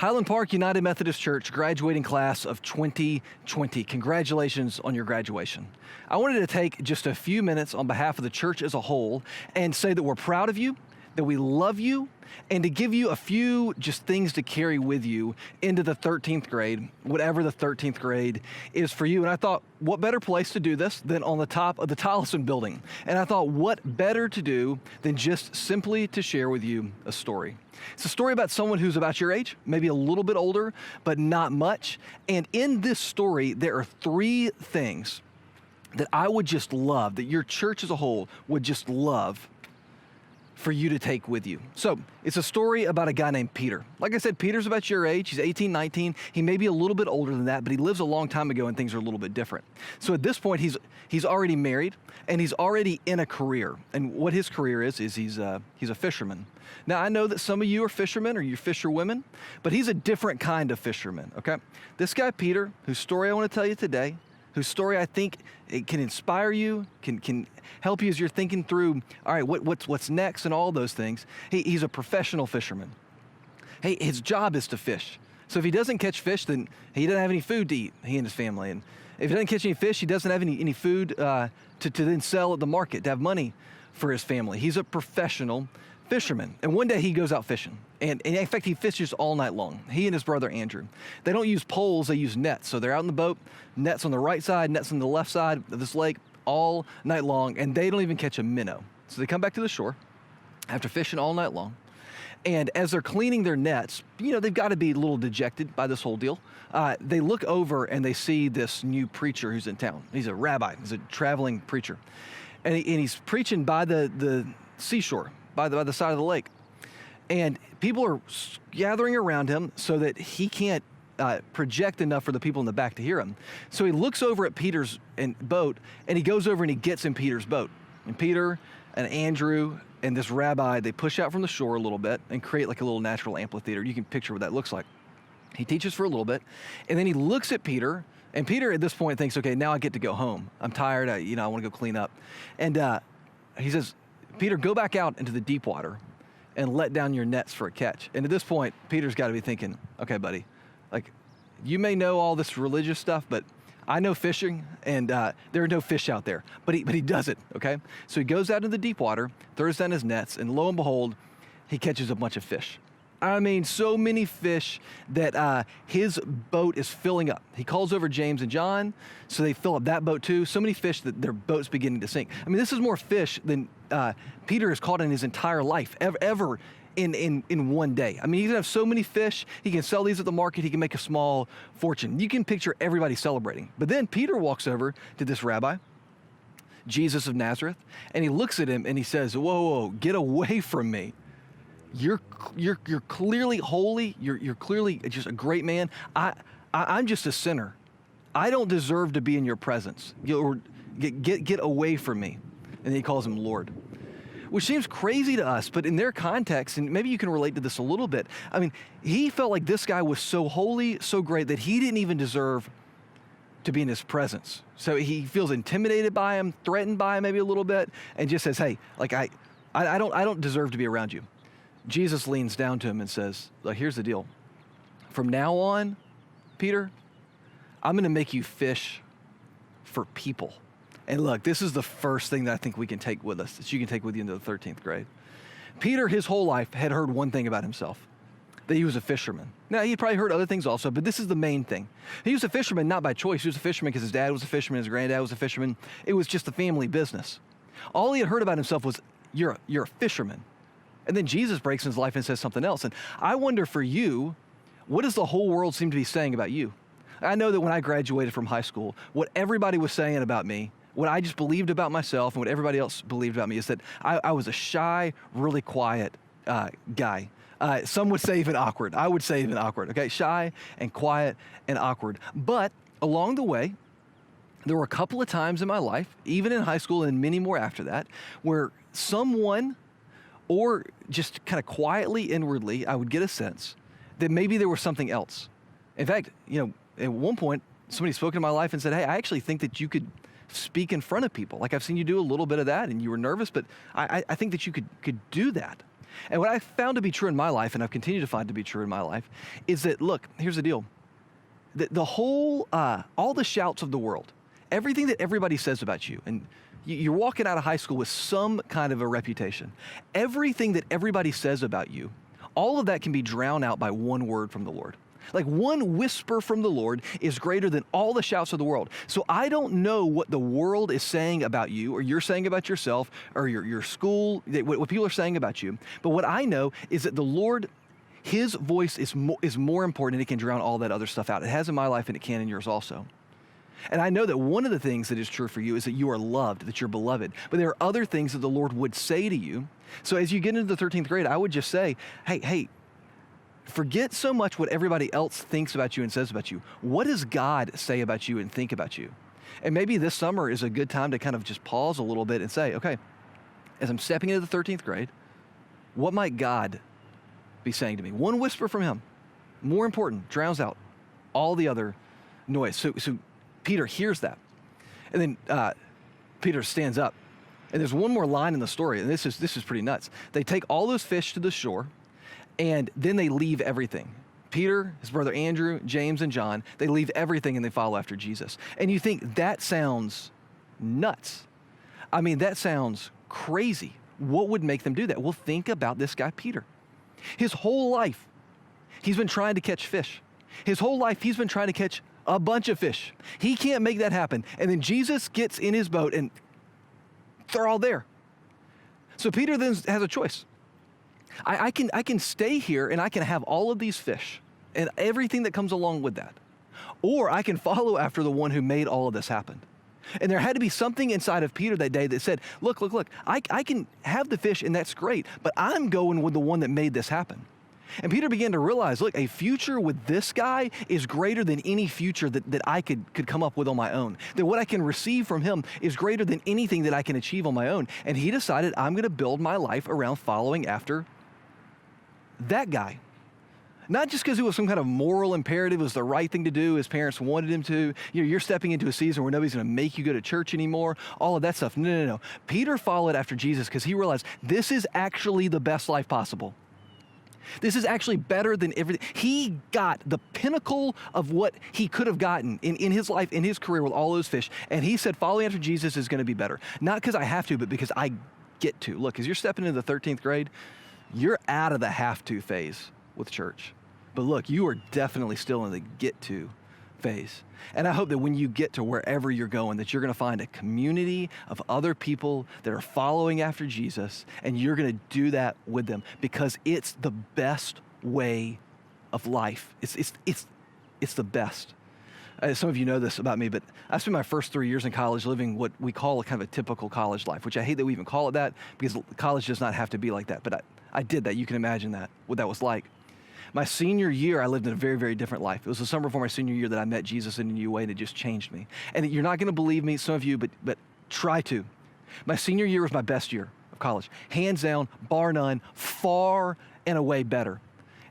Highland Park United Methodist Church graduating class of 2020. Congratulations on your graduation. I wanted to take just a few minutes on behalf of the church as a whole and say that we're proud of you, that we love you, and to give you a few just things to carry with you into the 13th grade, whatever the 13th grade is for you. And I thought, what better place to do this than on the top of the Tallison building? And I thought, what better to do than just simply to share with you a story. It's a story about someone who's about your age, maybe a little bit older, but not much. And in this story, there are three things that I would just love, that your church as a whole would just love for you to take with you. So it's a story about a guy named Peter. Like I said, Peter's about your age. He's 18, 19. He may be a little bit older than that, but he lives a long time ago and things are a little bit different. So at this point, he's already married and he's already in a career. And what his career is he's a fisherman. Now, I know that some of you are fishermen or you're fisherwomen, but he's a different kind of fisherman, okay? This guy, Peter, whose story I want to tell you today, whose story I think it can inspire you, can help you as you're thinking through, all right, what's next and all those things. He's a professional fisherman. Hey, his job is to fish. So if he doesn't catch fish, then he doesn't have any food to eat, he and his family. And if he doesn't catch any fish, he doesn't have any food to then sell at the market, to have money for his family. He's a professional fisherman. And one day he goes out fishing. And in fact, he fishes all night long. He and his brother, Andrew. They don't use poles, they use nets. So they're out in the boat, nets on the right side, nets on the left side of this lake all night long, and they don't even catch a minnow. So they come back to the shore after fishing all night long. And as they're cleaning their nets, you know, they've got to be a little dejected by this whole deal. They look over and they see this new preacher who's in town. He's a rabbi, he's a traveling preacher. And he's preaching by the seashore, by the side of the lake. And people are gathering around him so that he can't project enough for the people in the back to hear him. So he looks over at Peter's boat and he goes over and he gets in Peter's boat. And Peter and Andrew and this rabbi, they push out from the shore a little bit and create like a little natural amphitheater. You can picture what that looks like. He teaches for a little bit and then he looks at Peter, and Peter at this point thinks, okay, now I get to go home. I'm tired, I want to go clean up. And he says, Peter, go back out into the deep water and let down your nets for a catch. And at this point, Peter's got to be thinking, okay, buddy, like you may know all this religious stuff, but I know fishing and there are no fish out there, but he does it, okay? So he goes out into the deep water, throws down his nets, and lo and behold, he catches a bunch of fish. I mean, so many fish that his boat is filling up. He calls over James and John, so they fill up that boat too. So many fish that their boat's beginning to sink. I mean, this is more fish than Peter has caught in his entire life, ever in one day. I mean, he can have so many fish, he can sell these at the market, he can make a small fortune. You can picture everybody celebrating. But then Peter walks over to this rabbi, Jesus of Nazareth, and he looks at him and he says, whoa, get away from me. You're clearly holy. You're clearly just a great man. I'm just a sinner. I don't deserve to be in your presence. Get away from me. And then he calls him Lord, which seems crazy to us, but in their context, and maybe you can relate to this a little bit. I mean, he felt like this guy was so holy, so great that he didn't even deserve to be in his presence. So he feels intimidated by him, threatened by him maybe a little bit, and just says, hey, like I don't deserve to be around you. Jesus leans down to him and says, look, here's the deal. From now on, Peter, I'm going to make you fish for people. And look, this is the first thing that I think we can take with us, that you can take with you into the 13th grade. Peter, his whole life, had heard one thing about himself, that he was a fisherman. Now, he'd probably heard other things also, but this is the main thing. He was a fisherman not by choice. He was a fisherman because his dad was a fisherman, his granddad was a fisherman. It was just a family business. All he had heard about himself was, you're a fisherman. And then Jesus breaks in his life and says something else. And I wonder for you, what does the whole world seem to be saying about you? I know that when I graduated from high school, what everybody was saying about me, what I just believed about myself and what everybody else believed about me is that I was a shy, really quiet guy. Some would say even awkward. I would say even awkward, okay? Shy and quiet and awkward. But along the way, there were a couple of times in my life, even in high school and many more after that, where someone, or just kind of quietly, inwardly, I would get a sense that maybe there was something else. In fact, at one point, somebody spoke into my life and said, hey, I actually think that you could speak in front of people. Like I've seen you do a little bit of that and you were nervous, but I think that you could do that. And what I found to be true in my life, and I've continued to find to be true in my life, is that, look, here's the deal. The whole, all the shouts of the world, everything that everybody says about you, and you're walking out of high school with some kind of a reputation. Everything that everybody says about you, all of that can be drowned out by one word from the Lord. Like one whisper from the Lord is greater than all the shouts of the world. So I don't know what the world is saying about you, or you're saying about yourself, or your school, what people are saying about you. But what I know is that the Lord, his voice is more important, and it can drown all that other stuff out. It has in my life, and it can in yours also. And I know that one of the things that is true for you is that you are loved, that you're beloved. But there are other things that the Lord would say to you. So as you get into the 13th grade, I would just say, hey, forget so much what everybody else thinks about you and says about you. What does God say about you and think about you? And maybe this summer is a good time to kind of just pause a little bit and say, okay, as I'm stepping into the 13th grade, what might God be saying to me? One whisper from him, more important, drowns out all the other noise. So Peter hears that. And then Peter stands up. And there's one more line in the story, and this is pretty nuts. They take all those fish to the shore, and then they leave everything. Peter, his brother Andrew, James, and John, they leave everything and they follow after Jesus. And you think that sounds nuts. I mean, that sounds crazy. What would make them do that? Well, think about this guy, Peter. His whole life, he's been trying to catch fish. His whole life, he's been trying to catch a bunch of fish. He can't make that happen. And then Jesus gets in his boat and they're all there. So Peter then has a choice. I can stay here and I can have all of these fish and everything that comes along with that. Or I can follow after the one who made all of this happen. And there had to be something inside of Peter that day that said, look, I can have the fish and that's great, but I'm going with the one that made this happen. And Peter began to realize, look, a future with this guy is greater than any future that I could come up with on my own. That what I can receive from him is greater than anything that I can achieve on my own. And he decided, I'm going to build my life around following after that guy. Not just because it was some kind of moral imperative, it was the right thing to do, his parents wanted him to. You know, you're stepping into a season where nobody's going to make you go to church anymore, all of that stuff. No. Peter followed after Jesus because he realized this is actually the best life possible. This is actually better than everything. He got the pinnacle of what he could have gotten in his life, in his career with all those fish. And he said, following after Jesus is going to be better. Not because I have to, but because I get to. Look, as you're stepping into the 13th grade, you're out of the have to phase with church. But look, you are definitely still in the get to phase. And I hope that when you get to wherever you're going, that you're going to find a community of other people that are following after Jesus, and you're going to do that with them because it's the best way of life. It's the best. Some of you know this about me, but I spent my first 3 years in college living what we call a kind of a typical college life, which I hate that we even call it that because college does not have to be like that. But I did that. You can imagine that, what that was like. My senior year, I lived in a very, very different life. It was the summer before my senior year that I met Jesus in a new way, and it just changed me. And you're not going to believe me, some of you, but try to. My senior year was my best year of college. Hands down, bar none, far and away better.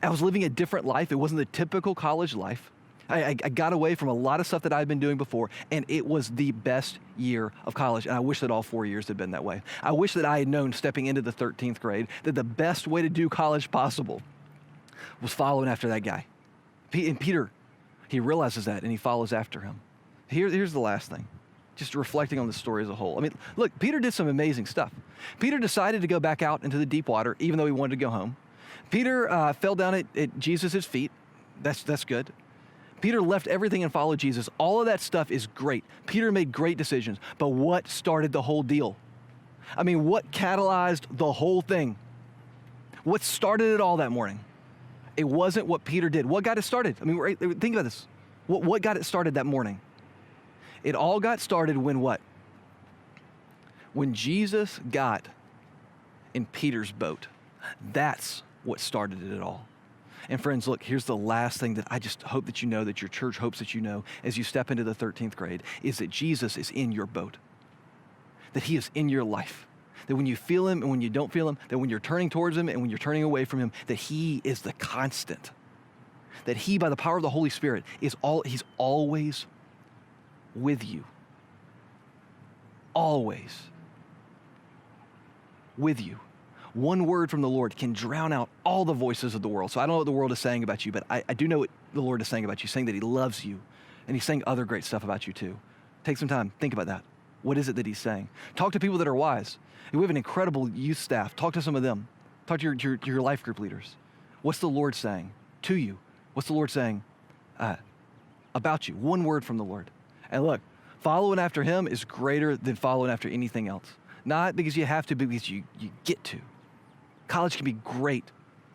I was living a different life. It wasn't the typical college life. I got away from a lot of stuff that I'd been doing before, and it was the best year of college. And I wish that all 4 years had been that way. I wish that I had known stepping into the 13th grade that the best way to do college possible was following after that guy. And Peter, he realizes that and he follows after him. Here's the last thing, just reflecting on the story as a whole. I mean, look, Peter did some amazing stuff. Peter decided to go back out into the deep water, even though he wanted to go home. Peter fell down at Jesus' feet. That's good. Peter left everything and followed Jesus. All of that stuff is great. Peter made great decisions. But what started the whole deal? I mean, what catalyzed the whole thing? What started it all that morning? It wasn't what Peter did. What got it started? I mean, think about this. What got it started that morning? It all got started when what? When Jesus got in Peter's boat. That's what started it all. And friends, look, here's the last thing that I just hope that you know, that your church hopes that you know as you step into the 13th grade, is that Jesus is in your boat. That he is in your life. That when you feel him and when you don't feel him, that when you're turning towards him and when you're turning away from him, that he is the constant. That he, by the power of the Holy Spirit, he's always with you. Always with you. One word from the Lord can drown out all the voices of the world. So I don't know what the world is saying about you, but I do know what the Lord is saying about you, saying that he loves you, and he's saying other great stuff about you too. Take some time, think about that. What is it that he's saying? Talk to people that are wise. We have an incredible youth staff. Talk to some of them. Talk to your life group leaders. What's the Lord saying to you? What's the Lord saying about you? One word from the Lord. And look, following after him is greater than following after anything else. Not because you have to, but because you get to. College can be great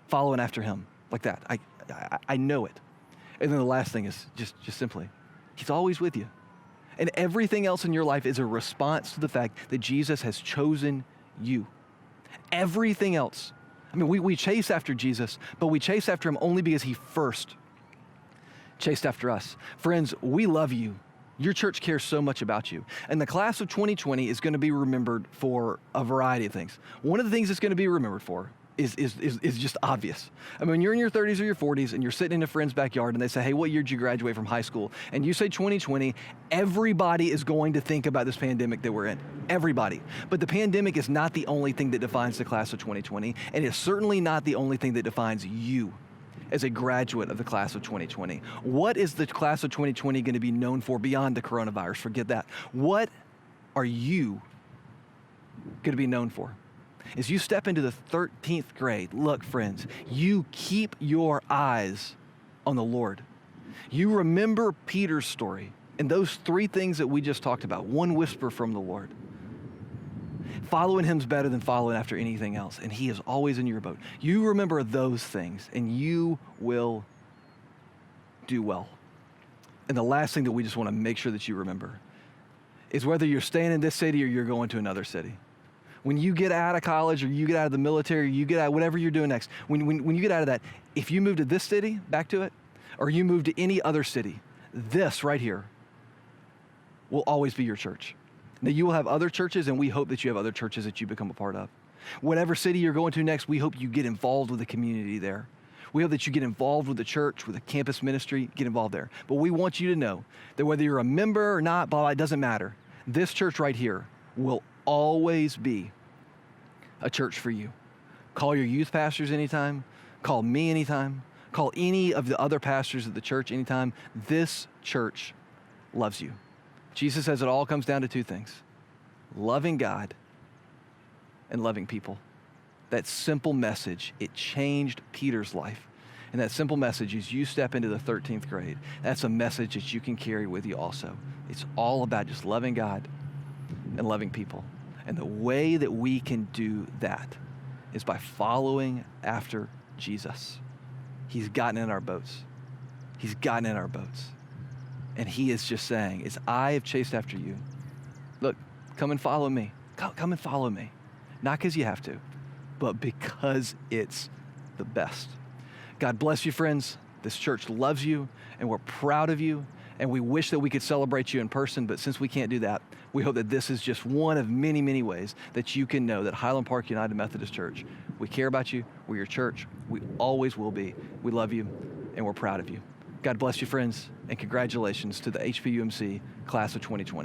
following after him like that. I know it. And then the last thing is just simply, he's always with you. And everything else in your life is a response to the fact that Jesus has chosen you. Everything else. I mean, we chase after Jesus, but we chase after him only because he first chased after us. Friends, we love you. Your church cares so much about you. And the class of 2020 is going to be remembered for a variety of things. One of the things it's going to be remembered for is just obvious. I mean, when you're in your 30s or your 40s and you're sitting in a friend's backyard and they say, hey, what year did you graduate from high school? And you say 2020, everybody is going to think about this pandemic that we're in. Everybody. But the pandemic is not the only thing that defines the class of 2020, and it's certainly not the only thing that defines you as a graduate of the class of 2020. What is the class of 2020 going to be known for beyond the coronavirus? Forget that. What are you going to be known for? As you step into the 13th grade, look, friends, you keep your eyes on the Lord. You remember Peter's story and those three things that we just talked about, one whisper from the Lord. Following him's better than following after anything else, and he is always in your boat. You remember those things, and you will do well. And the last thing that we just want to make sure that you remember is whether you're staying in this city or you're going to another city. When you get out of college or you get out of the military, or you get out, whatever you're doing next, when you get out of that, if you move to this city, back to it, or you move to any other city, this right here will always be your church. Now, you will have other churches, and we hope that you have other churches that you become a part of. Whatever city you're going to next, we hope you get involved with the community there. We hope that you get involved with the church, with the campus ministry, get involved there. But we want you to know that whether you're a member or not, blah, blah, it doesn't matter. This church right here will always be a church for you. Call your youth pastors anytime. Call me anytime. Call any of the other pastors of the church anytime. This church loves you. Jesus says it all comes down to two things: loving God and loving people. That simple message, it changed Peter's life. And that simple message is you step into the 13th grade. That's a message that you can carry with you also. It's all about just loving God and loving people. And the way that we can do that is by following after Jesus. He's gotten in our boats. He's gotten in our boats. And he is just saying, as I have chased after you, look, come and follow me. Come and follow me. Not because you have to, but because it's the best. God bless you, friends. This church loves you, and we're proud of you, and we wish that we could celebrate you in person, but since we can't do that, we hope that this is just one of many, many ways that you can know that Highland Park United Methodist Church, we care about you, we're your church, we always will be. We love you, and we're proud of you. God bless you, friends, and congratulations to the HPUMC class of 2020.